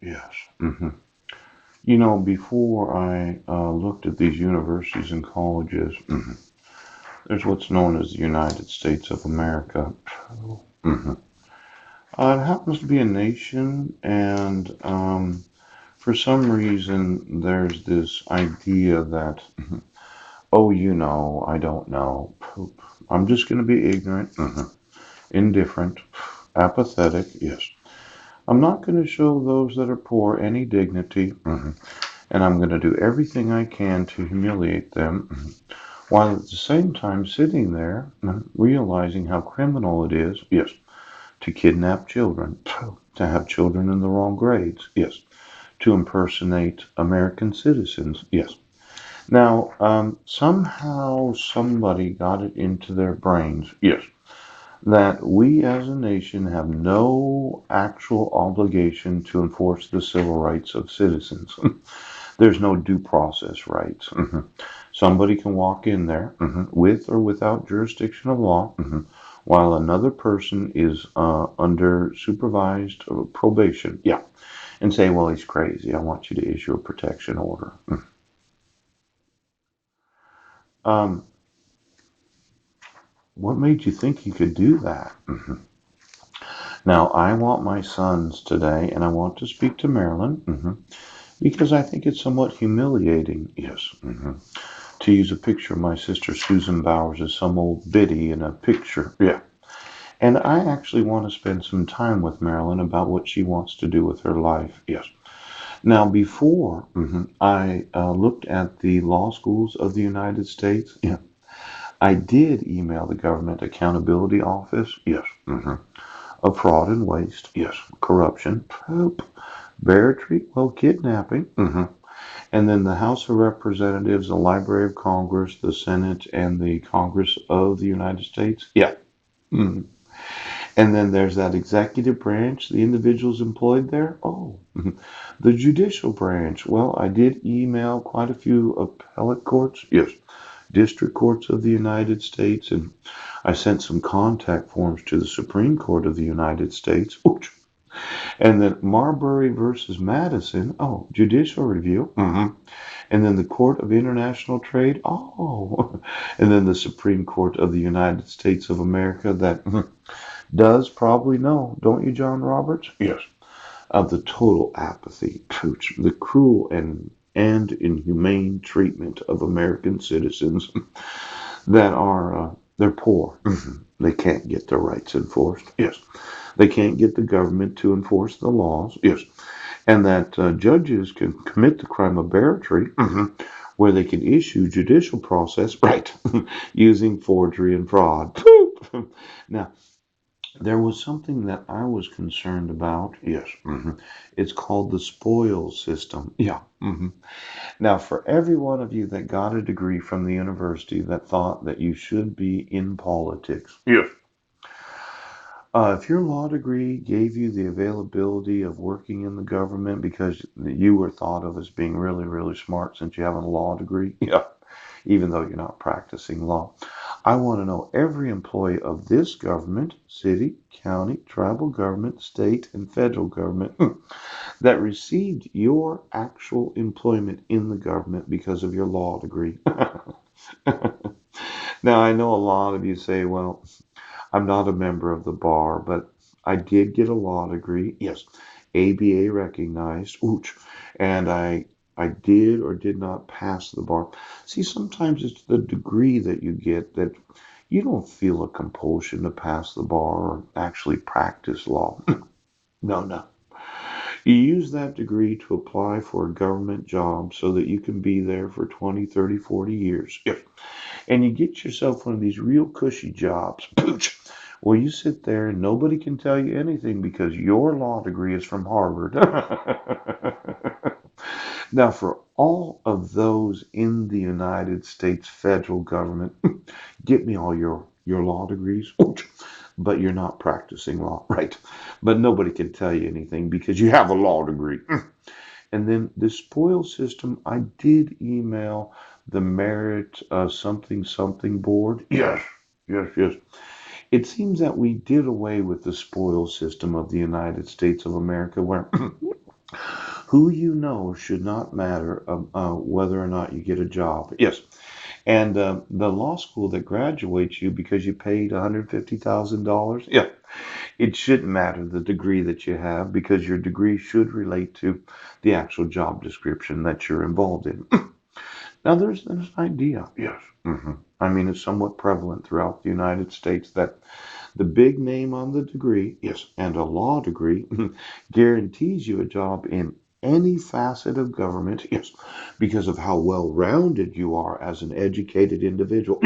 Yes. Before I looked at these universities and colleges, there's what's known as the United States of America. hmm it happens to be a nation, and for some reason, there's this idea that, oh, I don't know. Poop. I'm just going to be ignorant, indifferent, apathetic. Yes. I'm not going to show those that are poor any dignity, and I'm going to do everything I can to humiliate them, while at the same time sitting there realizing how criminal it is, yes, to kidnap children, to have children in the wrong grades, yes, to impersonate American citizens, yes. Now, somehow somebody got it into their brains, yes, that we as a nation have no actual obligation to enforce the civil rights of citizens. There's no due process rights. Somebody can walk in there with or without jurisdiction of law while another person is under supervised probation. Yeah. And say, well, he's crazy. I want you to issue a protection order. Um, what made you think you could do that? Now, I want my sons today, and I want to speak to Marilyn because I think it's somewhat humiliating, yes, to use a picture of my sister Susan Bowers as some old biddy in a picture. Yeah. And I actually want to spend some time with Marilyn about what she wants to do with her life. Yes. Now, before I looked at the law schools of the United States, yeah, I did email the Government Accountability Office. Yes. Of fraud and waste. Yes. Corruption. Poop. Barratry. Well, kidnapping. And then the House of Representatives, the Library of Congress, the Senate, and the Congress of the United States. Yeah. Mhm. And then there's that executive branch, the individuals employed there. Oh, the judicial branch. Well, I did email quite a few appellate courts. Yes, district courts of the United States, and I sent some contact forms to the Supreme Court of the United States. Ooch. And then Marbury versus Madison. Oh, judicial review. And then the Court of International Trade. Oh, and then the Supreme Court of the United States of America that does probably know, don't you, John Roberts? Yes. Of the total apathy, the cruel and inhumane treatment of American citizens that are they're poor. They can't get their rights enforced. Yes. They can't get the government to enforce the laws. Yes. And that judges can commit the crime of barratry, where they can issue judicial process, right, using forgery and fraud. Now, there was something that I was concerned about. Yes. It's called the spoils system. Yeah. Now, for every one of you that got a degree from the university that thought that you should be in politics, yes. If your law degree gave you the availability of working in the government because you were thought of as being really, really smart since you have a law degree, yeah, even though you're not practicing law, I want to know every employee of this government, city, county, tribal government, state, and federal government that received your actual employment in the government because of your law degree. Now, I know a lot of you say, well, I'm not a member of the bar, but I did get a law degree. Yes, ABA recognized. Ooch. And I did or did not pass the bar. See, sometimes it's the degree that you get that you don't feel a compulsion to pass the bar or actually practice law. No, no. You use that degree to apply for a government job so that you can be there for 20, 30, 40 years. If and you get yourself one of these real cushy jobs. Pooch. Well, you sit there and nobody can tell you anything because your law degree is from Harvard. Now, for all of those in the United States federal government, get me all your law degrees, but you're not practicing law, right? But nobody can tell you anything because you have a law degree. And then the spoil system, I did email the merit something something board. Yes, yes, yes. It seems that we did away with the spoil system of the United States of America, where Who you know should not matter whether or not you get a job. Yes. And the law school that graduates you because you paid $150,000, yeah, it shouldn't matter the degree that you have because your degree should relate to the actual job description that you're involved in. Now, there's this idea, yes. I mean, it's somewhat prevalent throughout the United States that the big name on the degree, yes, and a law degree guarantees you a job in any facet of government, yes, because of how well rounded you are as an educated individual.